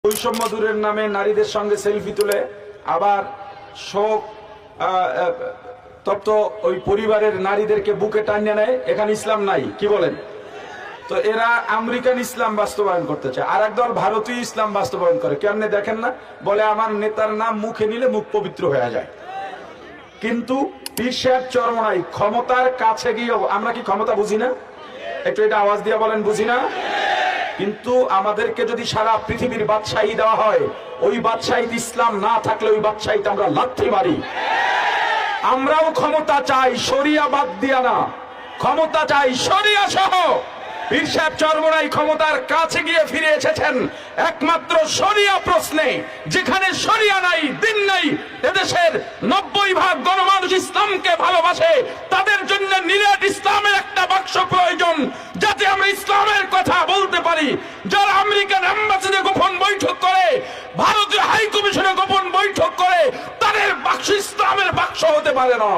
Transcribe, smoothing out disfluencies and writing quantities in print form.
বৈষম্য দূরের নামে নারীদের সঙ্গে সেলফি তুলে আবার শোক তপ্ত ওই পরিবারের নারীদেরকে বুকে টানিয়ে নেয়। এখানে ইসলাম নাই, কি বলেন? তো এরা আমেরিকান ইসলাম বাস্তবায়ন করতে চায়, আর একদল ভারতীয় ইসলাম বাস্তবায়ন করে। কেমনে দেখেন না? বলে আমার নেতার নাম মুখে নিলে মুখ পবিত্র হয়ে যায়। কিন্তু পীর সাহেব চরমনাই ক্ষমতার কাছে গিয়ে, আমরা কি ক্ষমতা বুঝি না? একটু এটা আওয়াজ দিয়ে বলেন, বুঝি না? কিন্তু আমাদেরকে যদি সারা পৃথিবীর বাদশাহী দেওয়া হয়, ওই বাদশাহীতে ইসলাম না থাকলে ওই বাদশাহীতে আমরা লাথি মারি। আমরাও ক্ষমতা চাই, শরিয়া বাদ দিয়া না, ক্ষমতা চাই শরিয়া সহ। পীর সাহেব চরমনাই ক্ষমতার কাছে গিয়ে ফিরে এসেছেন একমাত্র শরিয়া প্রশ্নে। যেখানে শরিয়া নাই, দিন নাই, এদেশের 90% গণমানুষ ইসলামকে ভালোবাসে। তাদের জন্য নিরাট ইসলামের একটা বাক্স প্রয়োজন, যাতে আমরা ইসলামের কথা বলতে পারি। যারা আমেরিকান এম্বাসিতে গোপন বৈঠক করে, ভারতীয় হাই কমিশনে গোপন বৈঠক করে, তাদের বাক্স ইসলামের বাক্স হতে পারে না।